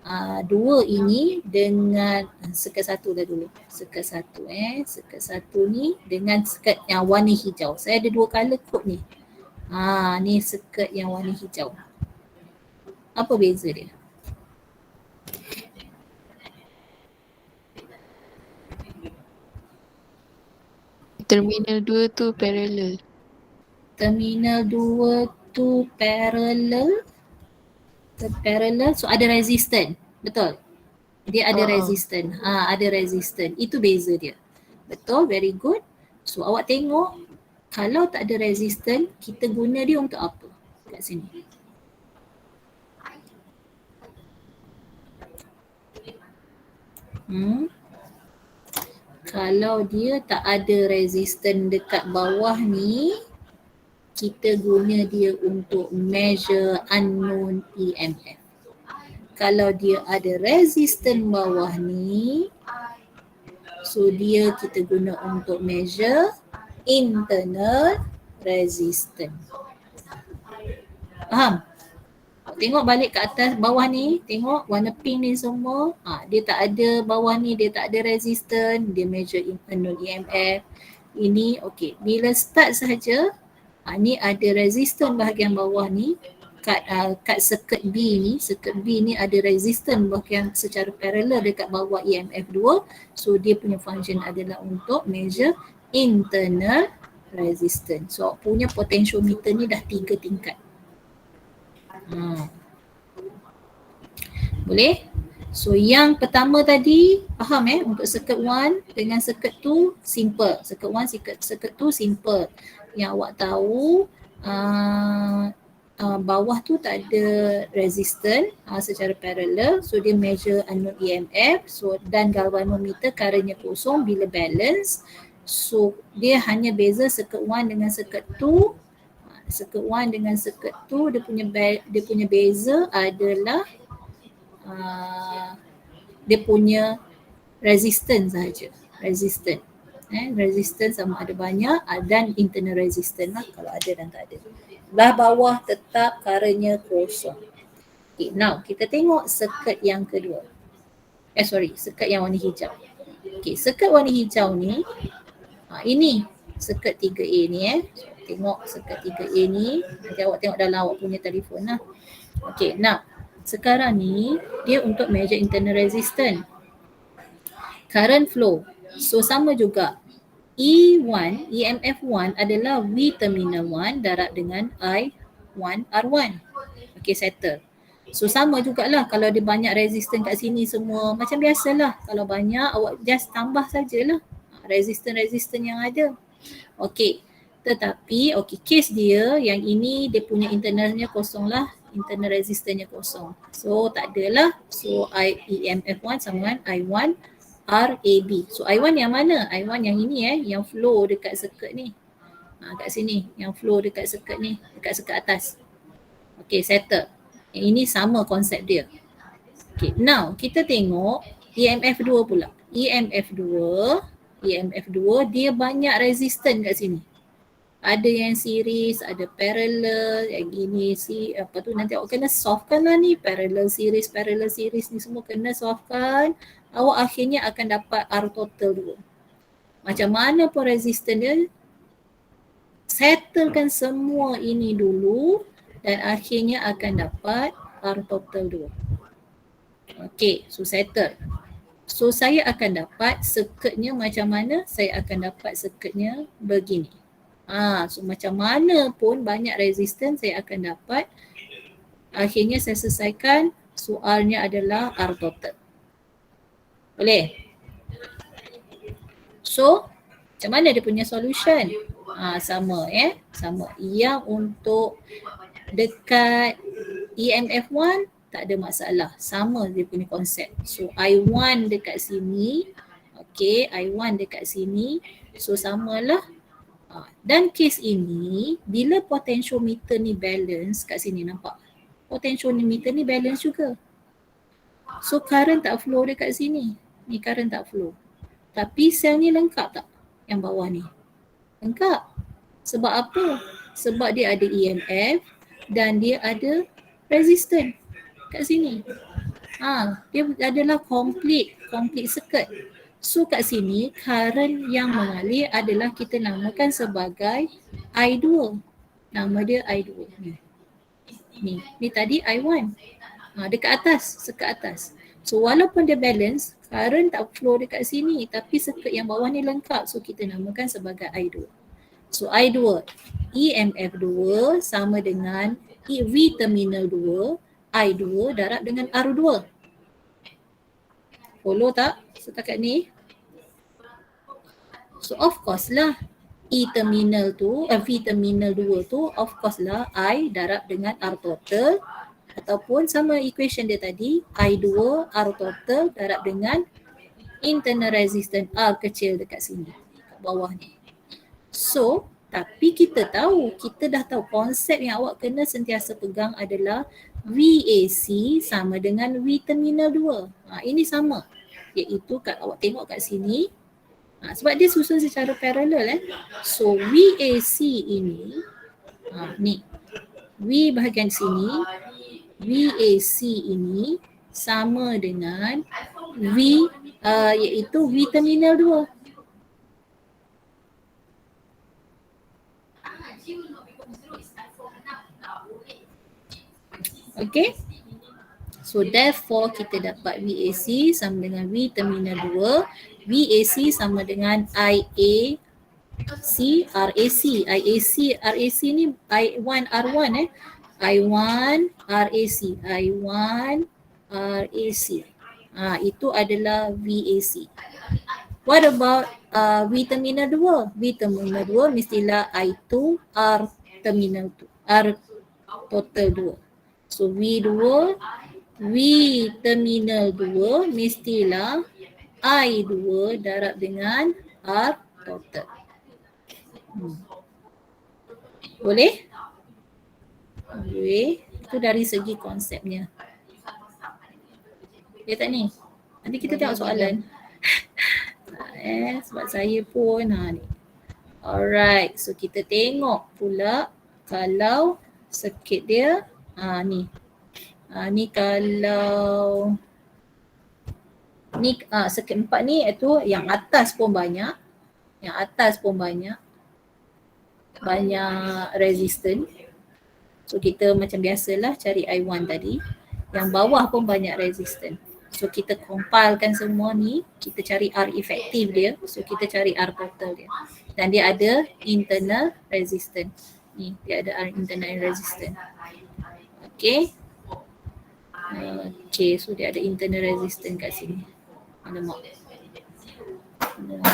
2 ini dengan circuit 1 dah dulu. Circuit 1 circuit 1 ni dengan circuit yang warna hijau. Saya ada 2 color code ni. Ni circuit yang warna hijau. Apa beza dia? Terminal 2 tu parallel. Terminal 2 tu parallel, so ada resistance, betul? Dia ada resistance, ada resistance, itu beza dia. Betul, very good. So awak tengok, kalau tak ada resistance, kita guna dia untuk apa? kat sini. Kalau dia tak ada resistan dekat bawah ni, kita guna dia untuk measure unknown EMF. Kalau dia ada resistan bawah ni, so dia kita guna untuk measure internal resistance. Faham? Tengok balik ke atas bawah ni, tengok warna pink ni semua, dia tak ada bawah ni, dia tak ada resistance, dia measure unknown EMF. Ini okey, bila start sahaja, ni ada resistance bahagian bawah ni, kat circuit B ni ada resistance bahagian secara parallel dekat bawah EMF 2, so dia punya function adalah untuk measure internal resistance. So punya potentiometer ni dah 3 tingkat. Boleh? So yang pertama tadi faham untuk circuit 1 dengan circuit 2 simple. Circuit 1, circuit 2 simple. Yang awak tahu bawah tu tak ada resistance secara parallel, so dia measure unknown EMF. So dan galvanometer currentnya kosong bila balance. So dia hanya beza circuit 1 dengan circuit 2. Circuit 1 dengan circuit 2 dia punya beza adalah dia punya resistance sahaja. Resistance sama ada banyak dan internal resistance lah kalau ada dan tak ada. Belah bawah tetap currentnya kosong. Okay, now kita tengok circuit yang kedua. Circuit yang warna hijau. Okay, circuit warna hijau ni, ini circuit 3A ni So, tengok circuit 3A ni, nanti awak tengok dalam awak punya telefon lah. Okay, now sekarang ni dia untuk measure internal resistance. Current flow. So sama juga. E1, EMF 1 adalah V terminal 1 darab dengan I1 R1. Okay, settle. So sama jugalah kalau dia banyak resistance kat sini semua. Macam biasalah. Kalau banyak awak just tambah sajalah resistance yang ada. Okay. Tetapi case dia yang ini dia punya internalnya kosong lah. Internal resistance-nya kosong. So tak adalah. So EMF 1 sama dengan I1 RAB. So I1 yang mana? I1 yang ini yang flow dekat circuit ni. Kat sini yang flow dekat circuit ni, dekat circuit atas. Okay, settle. Yang ini sama konsep dia. Okay, now kita tengok EMF 2 pula. EMF 2 dia banyak resistance kat sini. Ada yang series, ada parallel, yang gini nanti awak kena solvekan lah ni, parallel series ni semua kena solvekan. Awak akhirnya akan dapat R total 2. Macam mana pun resistance dia, settlekan semua ini dulu dan akhirnya akan dapat R total 2. Okay, so settle. So saya akan dapat circuitnya macam mana? Saya akan dapat circuitnya begini. So macam mana pun banyak resistance saya akan dapat. Akhirnya saya selesaikan, soalnya adalah R total. Boleh? So macam mana dia punya solution? Sama sama. Yang untuk dekat EMF 1 tak ada masalah. Sama dia punya konsep. So I1 dekat sini. Okay, I1 dekat sini. So samalah. Dan kes ini, bila potentiometer ni balance kat sini nampak? Potentiometer ni balance juga. So current tak flow dekat sini. Ni current tak flow. Tapi sel ni lengkap tak? Yang bawah ni. Lengkap. Sebab apa? Sebab dia ada EMF dan dia ada resistance kat sini. Dia adalah complete circuit. So kat sini current yang mengalir adalah kita namakan sebagai I2. Nama dia I2 ni. Ni tadi I1. Dekat atas, sekat atas. So walaupun dia balance, current tak flow dekat sini tapi circuit yang bawah ni lengkap. So kita namakan sebagai I2. So I2, EMF 2 sama dengan V terminal 2, I2 darab dengan R2. Follow tak setakat ni? So of course lah, V terminal 2 tu of course lah I darab dengan R total, ataupun sama equation dia tadi, I2 R total darab dengan internal resistance R kecil dekat sini, kat bawah ni. So, tapi kita dah tahu konsep yang awak kena sentiasa pegang adalah VAC sama dengan V terminal 2. Ini sama, iaitu awak tengok kat sini, sebab dia susun secara paralel. So, VAC ini, ni, V bahagian sini, VAC ini sama dengan V, iaitu V terminal 2. Okay. So therefore kita dapat VAC sama dengan V terminal 2. VAC sama dengan IAC RAC. IAC RAC ni I1 R1 I1 RAC. I1 RAC. Itu adalah VAC. What about V terminal 2? V terminal 2 mestilah I2 R terminal 2. R total 2. So V2, V terminal 2 mestilah I2 darab dengan R total. Boleh? Boleh. Itu dari segi konsepnya. Ya tak ni? Nanti kita tengok soalan. Sebab saya pun ni. Alright, so kita tengok pula kalau circuit dia ni. Ni kalau ni circuit 4 ni itu yang atas pun banyak. Yang atas pun banyak resistant. So kita macam biasalah cari I1 tadi. Yang bawah pun banyak resistant. So kita compilekan semua ni, kita cari R efektif dia. So kita cari R total dia. Dan dia ada internal resistance. Ni dia ada R internal resistance. Okay. Okay, so dia ada internal resistance kat sini. Alamak.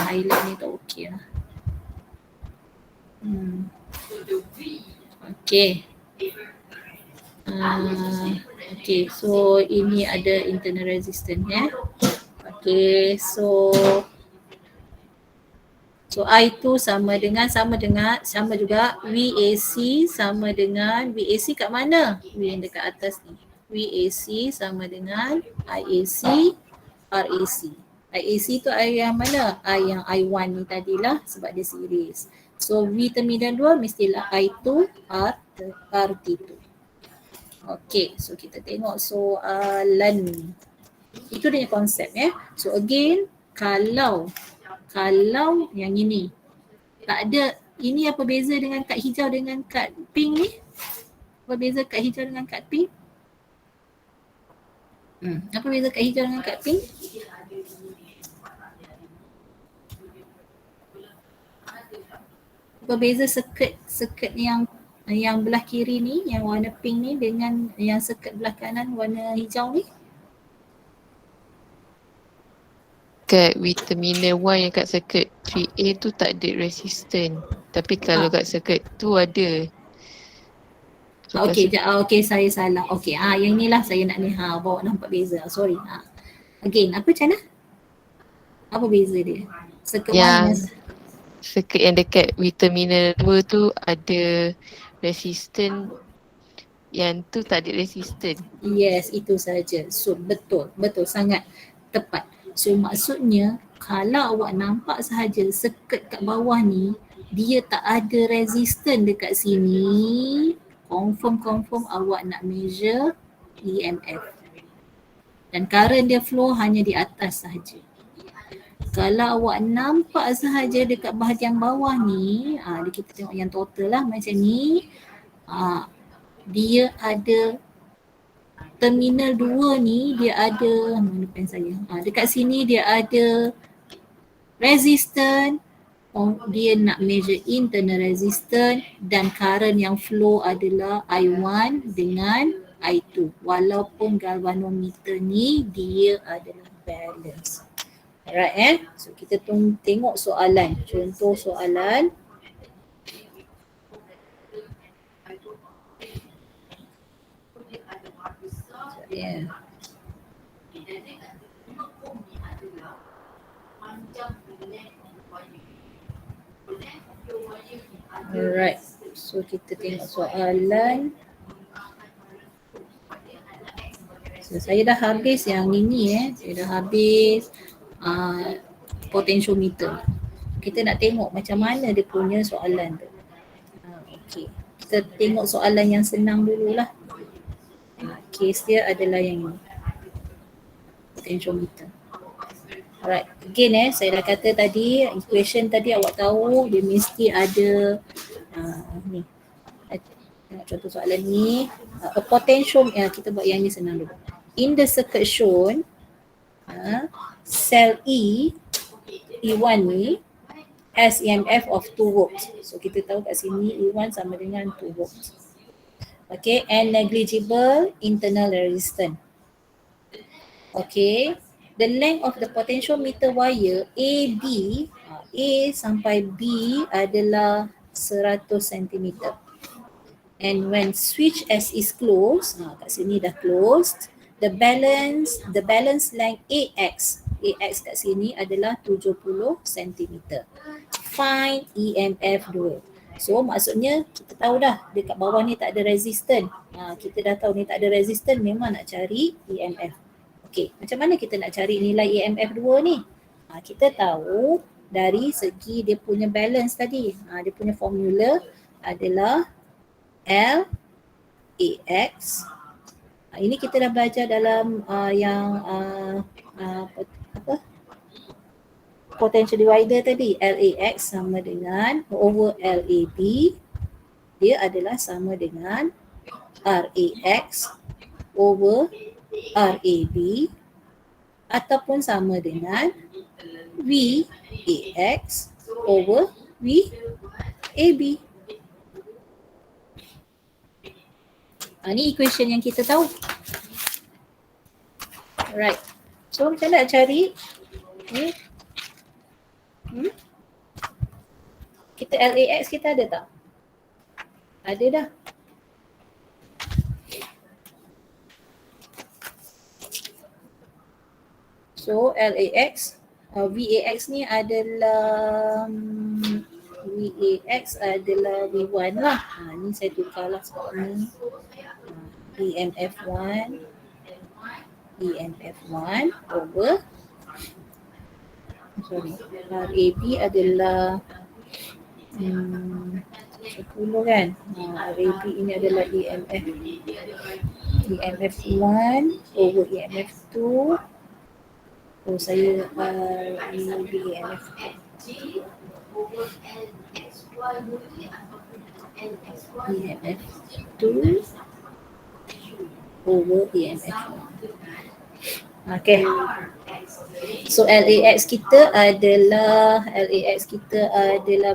Highlight ni tak okay lah. Okay. Okay, so ini ada internal resistance Okay, so I2 sama juga VAC sama dengan VAC kat mana? V yang dekat atas ni. VAC sama dengan IAC RAC. IAC tu I yang mana? I yang I1 ni tadilah sebab dia series. So V terminal 2 mestilah I2 RT2. Okay, so kita tengok soalan. Itu dia konsep So again, kalau yang ini tak ada, ini apa beza dengan kad hijau dengan kad pink ni? Apa beza kad hijau dengan kad pink? Apa beza kad hijau dengan kad pink? Apa beza circuit yang belah kiri ni, yang warna pink ni dengan yang circuit belah kanan warna hijau ni? Kat V terminal 1 yang kat circuit 3A tu tak ada resistant. Tapi kalau kat circuit tu ada. So Okay, saya salah. Okay, yang inilah saya nak ni. Bawa nampak beza. Sorry. Again, apa macam mana? Apa beza dia? Circuit yang circuit yang dekat V terminal 2 tu ada resistant, yang tu tak ada resistant. Yes, itu saja. So betul sangat tepat. So maksudnya kalau awak nampak sahaja circuit kat bawah ni dia tak ada resistant dekat sini, confirm awak nak measure EMF. Dan current dia flow hanya di atas sahaja. Kalau awak nampak sahaja dekat bahagian bawah ni, kita tengok yang total lah macam ni. Dia ada terminal 2 ni, dia ada, mana pen saya? Dekat sini dia ada resistance. Dia nak measure internal resistance dan current yang flow adalah I1 dengan I2. Walaupun galvanometer ni dia adalah balance. Alright So kita tengok soalan. Contoh soalan. Yeah. Alright. So kita tengok soalan. So, saya dah habis yang ini Saya dah habis potentiometer. Kita nak tengok macam mana dia punya soalan tu. Okey. Kita tengok soalan yang senang dululah. Case dia adalah yang ini. Potentiometer. Alright, again saya dah kata tadi, equation tadi awak tahu dia mesti ada ni. Tengok contoh soalan ni, a potential, kita buat yang ni senang dulu. In the circuit shown, cell E1 ni has EMF of 2 volts. So kita tahu kat sini E1 sama dengan 2 volts. Okay, and negligible internal resistance. Okay, the length of the potentiometer wire AB, A sampai B adalah 100 cm. And when switch S is closed, kat sini dah closed, the balance length AX kat sini adalah 70 cm. Find EMF 2. So maksudnya kita tahu dah dekat bawah ni tak ada resistant. Kita dah tahu ni tak ada resistant, memang nak cari EMF. Okey, macam mana kita nak cari nilai EMF 2 ni? Kita tahu dari segi dia punya balance tadi. Dia punya formula adalah LAX. Ini kita dah belajar dalam potential divider tadi. LAX sama dengan over LAB. Dia adalah sama dengan RAX over RAB ataupun sama dengan VAX over VAB. Ni equation yang kita tahu. Alright. So macam nak cari ni? Kita LAX kita ada tak? Ada dah. So LAX, VAX ni adalah V1 lah. Ni saya tukarlah sekarang ni. EMF1 over RAB adalah 10 kan. RAB ini adalah EMF1 over EMF2. Saya EMF2 over EMF1. Okay. So LAX kita adalah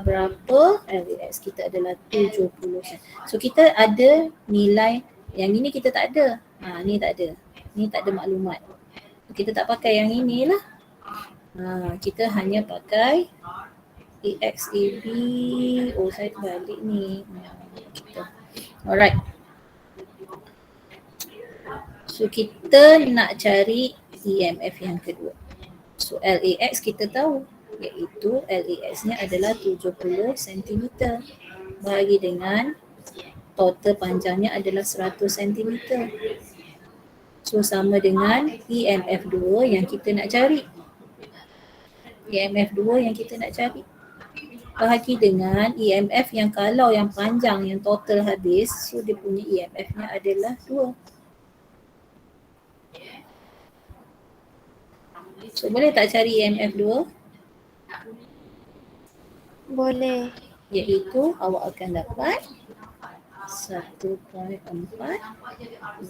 berapa? LAX kita adalah 70. So kita ada nilai, yang ini kita tak ada. Ni tak ada. Ni tak ada maklumat. Kita tak pakai yang inilah. Kita hanya pakai AXAB. Saya balik ni. Alright. So kita nak cari EMF yang kedua. So LAX kita tahu, iaitu LAX nya adalah 70 cm bahagi dengan total panjangnya adalah 100 cm. So sama dengan EMF 2 yang kita nak cari. EMF 2 yang kita nak cari bahagi dengan EMF yang kalau yang panjang, yang total habis, so dia punya EMF nya adalah 2. So boleh tak cari EMF 2? Boleh. Iaitu awak akan dapat 1.4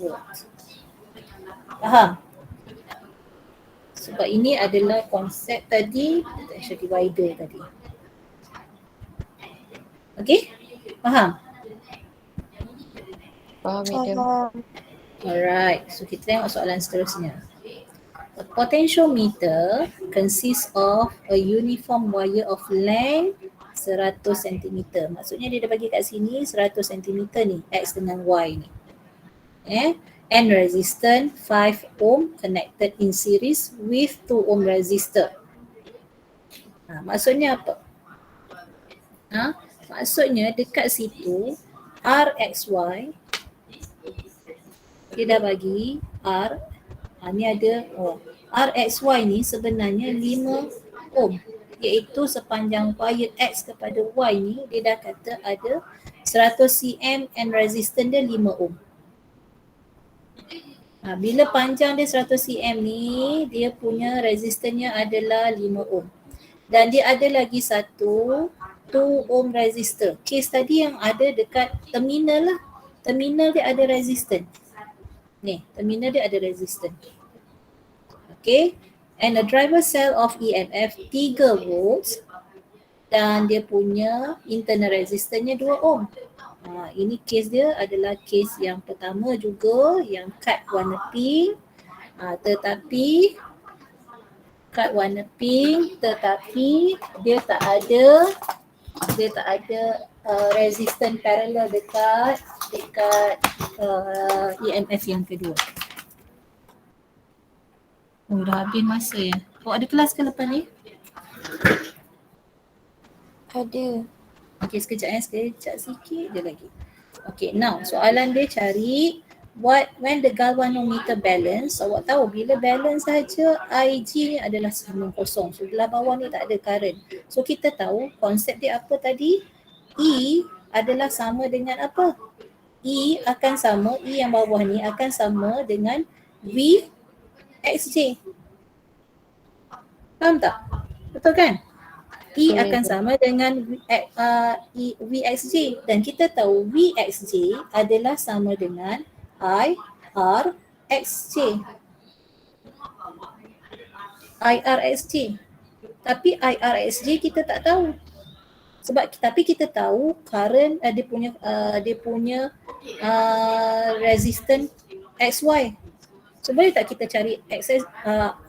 volt. Faham? Sebab ini adalah konsep tadi potential divider tadi. Okey? Faham? Faham, Madam. Faham. Alright, so kita tengok soalan seterusnya. A potentiometer consists of a uniform wire of length 100 cm. Maksudnya dia dah bagi kat sini 100 cm ni, X dengan Y ni. N resistor 5 ohm connected in series with 2 ohm resistor. Maksudnya apa? Maksudnya dekat situ RXY dia dah bagi R, ni ada RXY ni sebenarnya 5 ohm, iaitu sepanjang wire X kepada Y ni dia dah kata ada 100 cm and resistance dia 5 ohm. Bila panjang dia 100 cm ni, dia punya resistannya adalah 5 ohm. Dan dia ada lagi satu 2 ohm resistor. Kes tadi yang ada dekat terminal lah. Terminal dia ada resistance. Ni, terminal dia ada resistance. Okay. And the driver cell of EMF 3 volts dan dia punya internal resistance-nya 2 ohm. Ini kes dia adalah kes yang pertama juga yang kad warna pink. Tetapi kad warna pink tetapi dia tak ada resistance parallel dekat EMF yang kedua. Dah habis masa ya. Ada kelas ke lepas ni? Ada. Okey, sekejap sikit je lagi. Okay, now soalan dia cari when the galvanometer balance, awak tahu bila balance saja IG ni adalah 90. So belah bawah ni tak ada current. So kita tahu konsep dia apa tadi? E adalah sama dengan apa? E yang bawah ni akan sama dengan VXJ. Faham tak? Betul kan? E akan sama dengan VXJ dan kita tahu VXJ adalah sama dengan IRXJ. Tapi IRXJ kita tak tahu. Tapi kita tahu current dia punya resistance XY. So boleh tak kita cari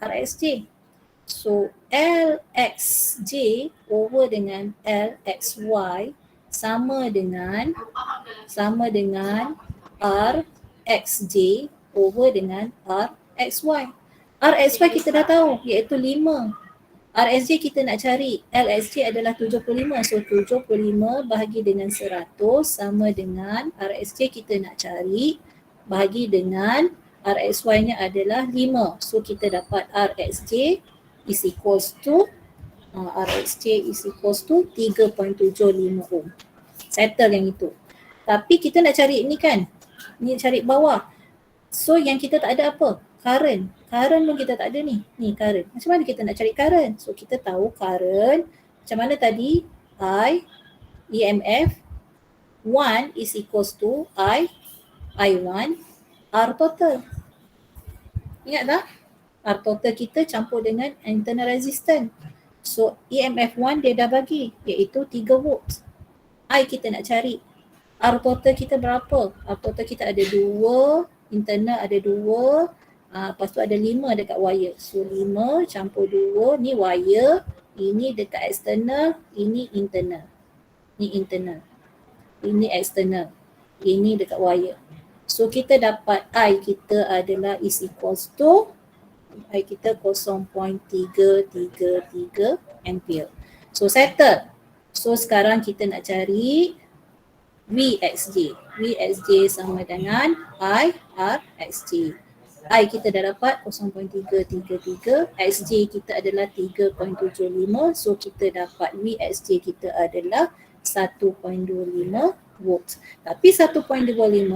RXJ? So LXJ over dengan LXY sama dengan RXJ over dengan RXY. RXY kita dah tahu iaitu 5. RXJ kita nak cari, LXJ adalah 75. So 75 bahagi dengan 100 sama dengan RXJ kita nak cari bahagi dengan RXY nya adalah 5. So kita dapat RXJ is equals to 3.75 ohm. Settle yang itu. Tapi kita nak cari ni kan. Ni cari bawah. So yang kita tak ada apa? Current. Current pun kita tak ada ni. Ni current. Macam mana kita nak cari current? So kita tahu current macam mana tadi? EMF 1 is equals to I1 R total. Ingat tak? R total kita campur dengan internal resistance. So EMF 1 dia dah bagi iaitu 3 volts. I kita nak cari. R total kita berapa? R total kita ada 2, internal ada 2, lepas tu ada 5 dekat wire. So 5 campur 2, ni wire, ini dekat external, ini internal. Ni internal. Ini external. Ini dekat wire. So kita dapat I kita adalah is equals to I kita 0.333 ampere. So settle. So sekarang kita nak cari VXJ. VXJ sama dengan IRXJ. I kita dah dapat 0.333, XJ kita adalah 3.75. So kita dapat VXJ kita adalah 1.25 volt. Tapi 1.25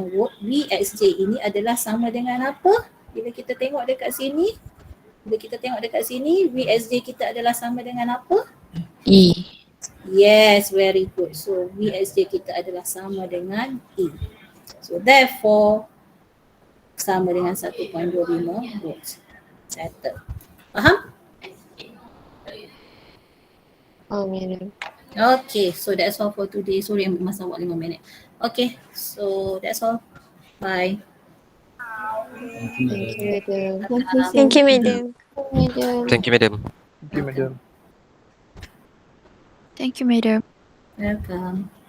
volt VXJ ini adalah sama dengan apa? Bila kita tengok dekat sini, VXJ kita adalah sama dengan apa? E. Yes, very good. So VXJ kita adalah sama dengan E. So therefore sama dengan 1.25 volt. Settle. Faham? Amin. Okay, so that's all for today. Sorry ambil masa awak 5 minit. Okay, so that's all. Bye. Thank you, madam. Thank you, madam. Thank you, madam. Thank you, madam. Thank you, madam. Welcome.